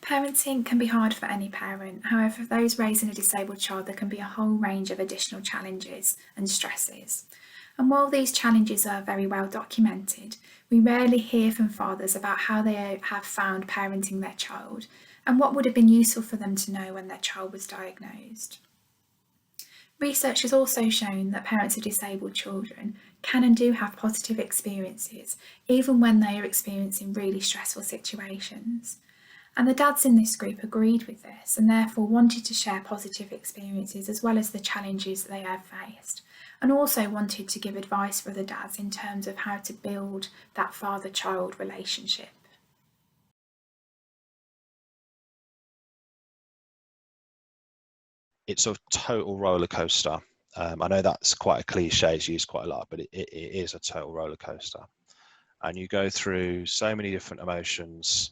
Parenting can be hard for any parent. However, for those raising a disabled child, there can be a whole range of additional challenges and stresses. And while these challenges are very well documented, we rarely hear from fathers about how they have found parenting their child and what would have been useful for them to know when their child was diagnosed. Research has also shown that parents of disabled children can and do have positive experiences, even when they are experiencing really stressful situations. And the dads in this group agreed with this and therefore wanted to share positive experiences as well as the challenges they have faced, and also wanted to give advice for the dads in terms of how to build that father-child relationship. It's a total roller coaster. I know that's quite a cliche, it's used quite a lot, but it is a total roller coaster. And you go through so many different emotions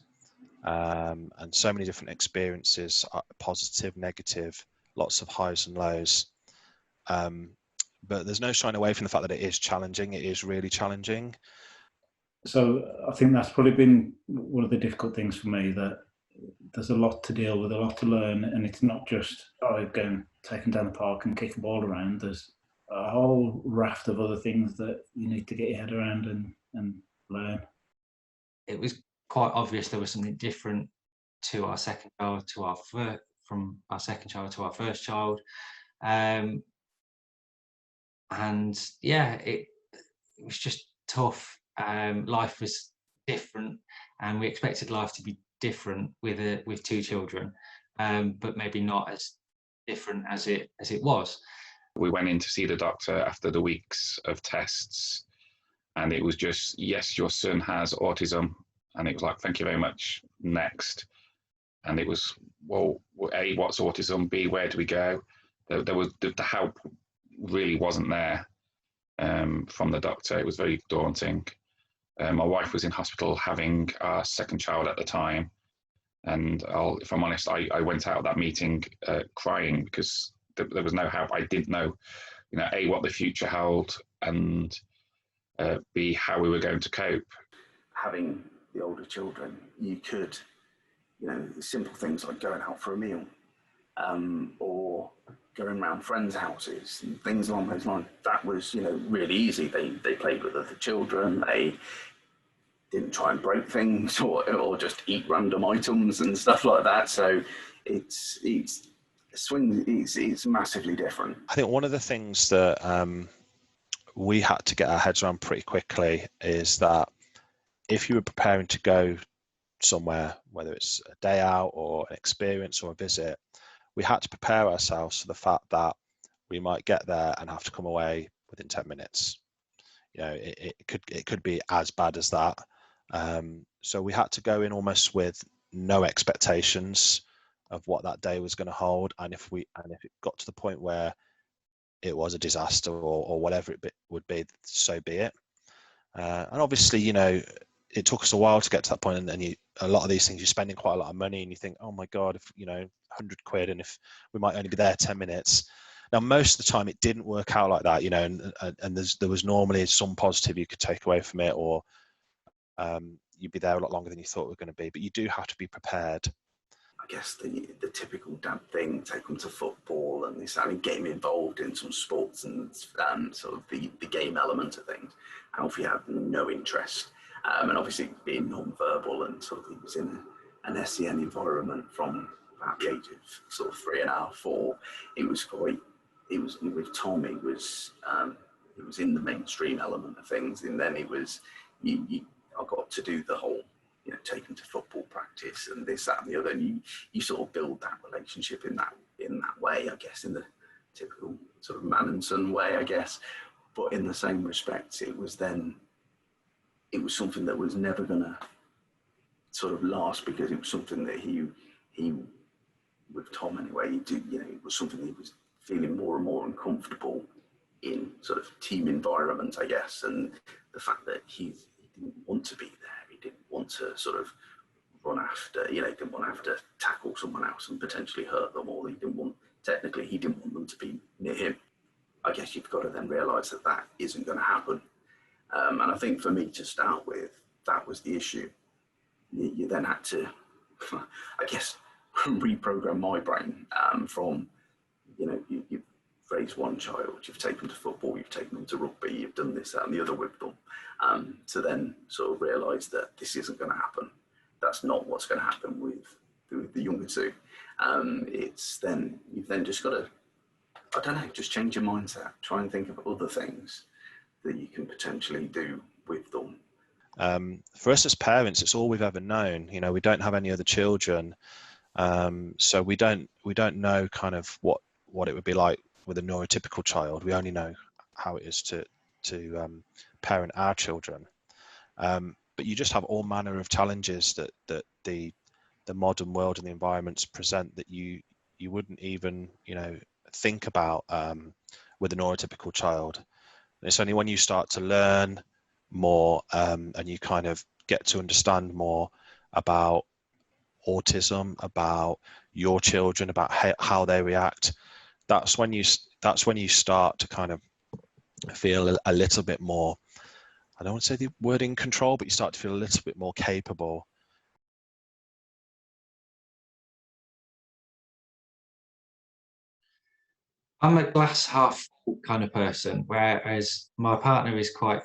and so many different experiences, positive, negative, lots of highs and lows. But there's no shying away from the fact that it is challenging. It is really challenging. So I think that's probably been one of the difficult things for me, that there's a lot to deal with, a lot to learn, and it's not just, oh, go and take them down the park and kick the ball around. There's a whole raft of other things that you need to get your head around and learn. It was quite obvious there was something different to our second child, from our second child to our first child. And yeah, it was just tough. Life was different, and we expected life to be different with two children, but maybe not as different as it was. We went in to see the doctor after the weeks of tests, and it was just, yes, your son has autism. And it was like, thank you very much, next. And it was, well, A, what's autism? B, where do we go? There was the help really wasn't there from the doctor. It was very daunting. My wife was in hospital having our second child at the time. And if I'm honest, I went out of that meeting crying because there was no help. I didn't know, A, what the future held, and B, how we were going to cope. Having the older children, you could, simple things like going out for a meal, or going around friends' houses and things along those lines. That was, really easy. They played with other children. They didn't try and break things or just eat random items and stuff like that. So it's massively different. I think one of the things that we had to get our heads around pretty quickly is that if you were preparing to go somewhere, whether it's a day out or an experience or a visit, we had to prepare ourselves for the fact that we might get there and have to come away within 10 minutes. It could be as bad as that. So we had to go in almost with no expectations of what that day was going to hold, and if it got to the point where it was a disaster or whatever it would be, so be it. And obviously, it took us a while to get to that point, and a lot of these things, you're spending quite a lot of money, and you think, oh my God, if 100 quid, and if we might only be there 10 minutes. Now, most of the time, it didn't work out like that, and there was normally some positive you could take away from it, or you'd be there a lot longer than you thought it was going to be. But you do have to be prepared. I guess the typical dad thing, take them to football and this, get him involved in some sports and sort of the game element of things. Alfie had no interest, and obviously being non-verbal, and sort of he was in an SEN environment from about the age of sort of 3.5, 4. It was with Tom, it was in the mainstream element of things, and then it was I got to do the whole, take them to football practice and this, that, and the other, and you sort of build that relationship in that way, I guess, in the typical sort of man and son way, I guess. But in the same respect, it was something that was never going to sort of last, because it was something that he with Tom anyway, it was something he was feeling more and more uncomfortable in, sort of team environment, I guess, and the fact that he didn't want to be there. He didn't want to sort of run after, didn't want to have to tackle someone else and potentially hurt them, or he didn't want them to be near him. I guess you've got to then realise that isn't going to happen. And I think for me, to start with, that was the issue. You then had to I guess, reprogram my brain from, you've raised one child, you've taken them to football, you've taken them to rugby, you've done this, that and the other with them, to then sort of realise that this isn't going to happen. That's not what's going to happen with the younger two. It's then, you've then just got to, I don't know, just change your mindset, try and think of other things that you can potentially do with them. For us as parents, it's all we've ever known. We don't have any other children, so we don't know kind of what it would be like with a neurotypical child. We only know how it is to parent our children. But you just have all manner of challenges that the modern world and the environments present that you wouldn't even think about with a neurotypical child. And it's only when you start to learn more and you kind of get to understand more about autism, about your children, about how they react, that's when you start to kind of feel a little bit more, I don't want to say the word in control, but you start to feel a little bit more capable. I'm a glass half full kind of person, whereas my partner is quite,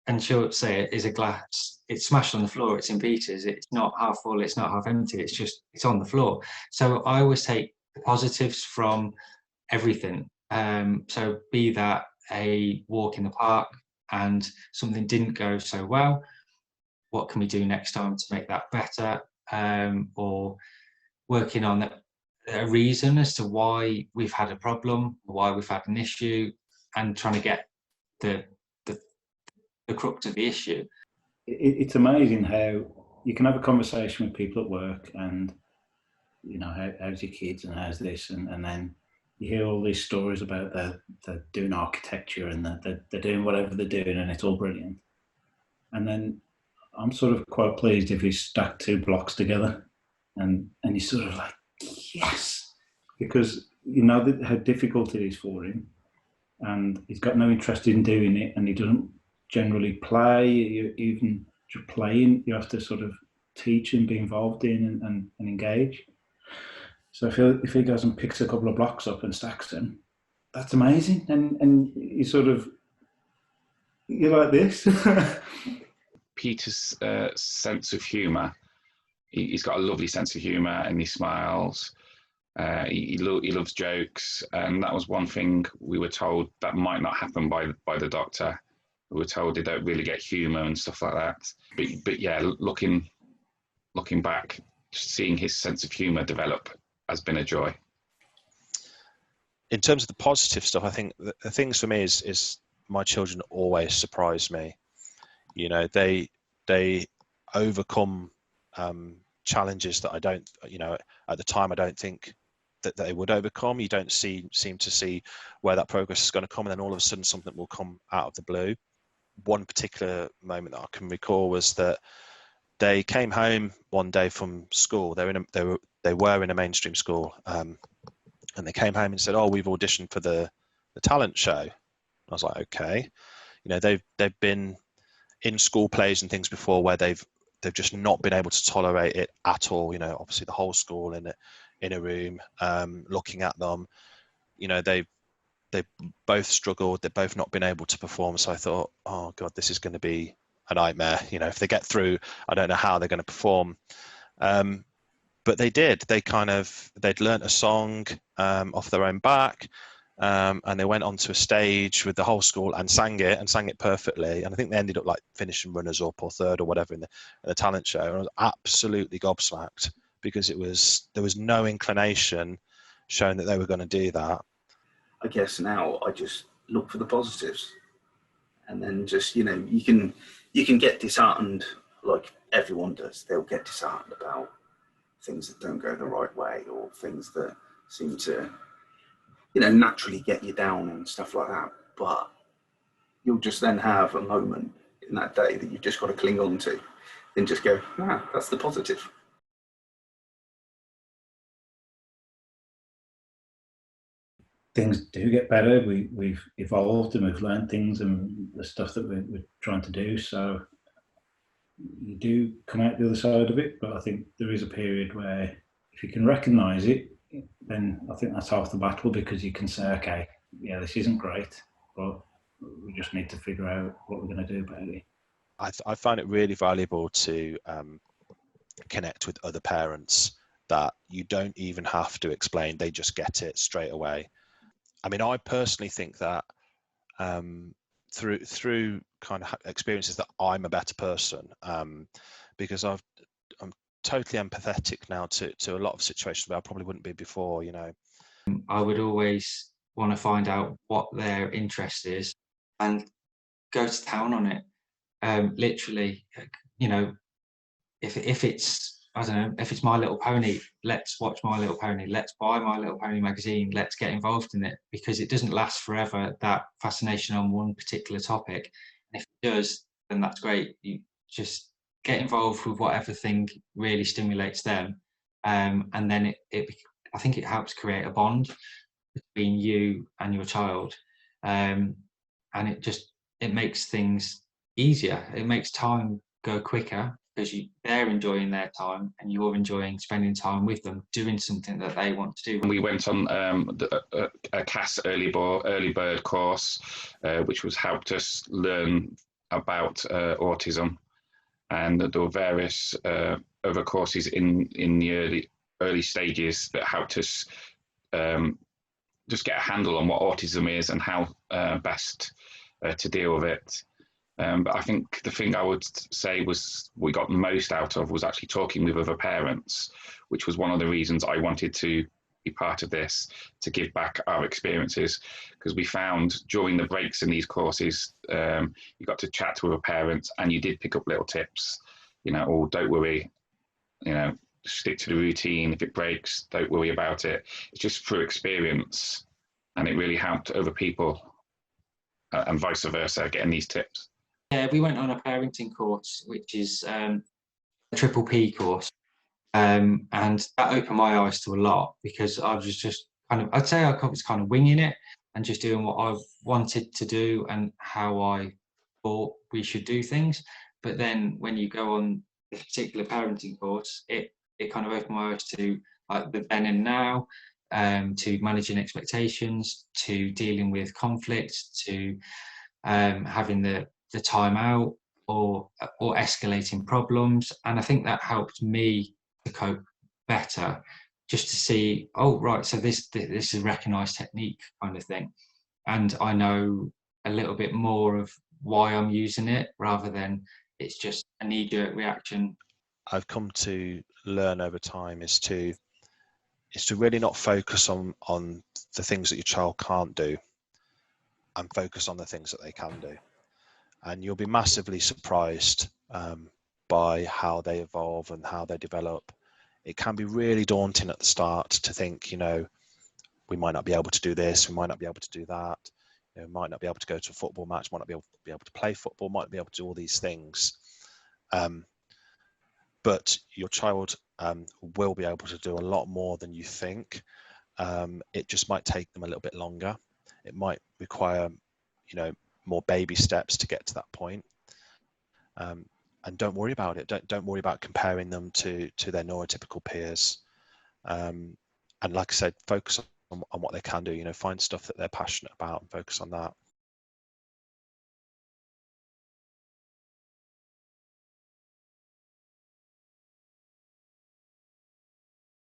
and she'll say it is a glass, it's smashed on the floor, it's in pieces, it's not half full, it's not half empty, it's on the floor. So I always take the positives from everything. So be that a walk in the park and something didn't go so well, what can we do next time to make that better? Or working on a reason as to why we've had a problem, why we've had an issue, and trying to get the crux of the issue. It's amazing how you can have a conversation with people at work and, how's your kids and how's this, and then you hear all these stories about they're doing architecture and they're doing whatever they're doing and it's all brilliant. And then I'm sort of quite pleased if you stack 2 blocks together and you're sort of like, yes, because you know how difficult it is for him, and he's got no interest in doing it, and he doesn't generally play. Even just playing, you have to sort of teach and be involved in and engage. So if he goes and picks a couple of blocks up and stacks them, that's amazing. And you sort of, you're like this. Peter's sense of humour, he's got a lovely sense of humour and he smiles. He loves jokes, and that was one thing we were told that might not happen by the doctor. We were told they don't really get humour and stuff like that. But yeah, looking back, just seeing his sense of humour develop has been a joy. In terms of the positive stuff, I think the things for me is my children always surprise me. They overcome challenges that I don't, at the time I don't think that they would overcome. You don't seem to see where that progress is going to come, and then all of a sudden something will come out of the blue. One particular moment that I can recall was that they came home one day from school. They were in a mainstream school, and they came home and said, "Oh, we've auditioned for the talent show." I was like, "Okay." They've been in school plays and things before where they've just not been able to tolerate it at all. Obviously the whole school in a room looking at them. They both struggled. They've both not been able to perform. So I thought, oh God, this is going to be a nightmare. If they get through, I don't know how they're going to perform. But they did. They'd learnt a song off their own back. And they went onto a stage with the whole school and sang it perfectly. And I think they ended up like finishing runners up or third or whatever in the talent show. And I was absolutely gobsmacked because there was no inclination showing that they were going to do that. I guess now I just look for the positives, and then just you can get disheartened like everyone does. They'll get disheartened about things that don't go the right way or things that seem to naturally get you down and stuff like that. But you'll just then have a moment in that day that you've just got to cling on to and just go, that's the positive. Things do get better. We've evolved and we've learned things and the stuff that we're trying to do. So you do come out the other side of it, but I think there is a period where if you can recognise it, then I think that's half the battle, because you can say, okay, yeah, this isn't great, but we just need to figure out what we're going to do about it. I find it really valuable to connect with other parents that you don't even have to explain, they just get it straight away. I mean, I personally think that through kind of experiences that I'm a better person, because I'm totally empathetic now to a lot of situations where I probably wouldn't be before, you know. I would always want to find out what their interest is and go to town on it. Literally, you know, if it's, I don't know, if it's My Little Pony, let's watch My Little Pony, let's buy My Little Pony magazine, let's get involved in it, because it doesn't last forever, that fascination on one particular topic. And if it does, then that's great. You just get involved with whatever thing really stimulates them, and then I think it helps create a bond between you and your child, and it makes things easier. It makes time go quicker, because they're enjoying their time and you're enjoying spending time with them, doing something that they want to do. We went on a CAS early bird course, which was helped us learn about autism, and there were various other courses in the early stages that helped us just get a handle on what autism is and how best to deal with it. But I think the thing I would say was we got most out of was actually talking with other parents, which was one of the reasons I wanted to be part of this, to give back our experiences, because we found during the breaks in these courses, you got to chat to other parents and you did pick up little tips, you know, oh, don't worry, you know, stick to the routine. If it breaks, don't worry about it. It's just through experience, and it really helped other people, and vice versa, getting these tips. Yeah, we went on a parenting course, which is a triple P course, and that opened my eyes to a lot, because I was just kind of, I'd say I was kind of winging it and just doing what I wanted to do and how I thought we should do things. But then when you go on this particular parenting course, it kind of opened my eyes to like the then and now, to managing expectations, to dealing with conflict, to having the time out, or escalating problems. And I think that helped me to cope better, just to see, oh right, so this is a recognized technique kind of thing, and I know a little bit more of why I'm using it, rather than it's just a knee-jerk reaction. I've come to learn over time is to really not focus on the things that your child can't do, and focus on the things that they can do. And you'll be massively surprised by how they evolve and how they develop. It can be really daunting at the start to think, you know, we might not be able to do this, we might not be able to do that, you know, might not be able to go to a football match, might not be able to play football, might not be able to do all these things. But your child will be able to do a lot more than you think. It just might take them a little bit longer. It might require, you know, more baby steps to get to that point. And don't worry about it. Don't worry about comparing them to their neurotypical peers. And like I said, focus on what they can do. You know, find stuff that they're passionate about and focus on that.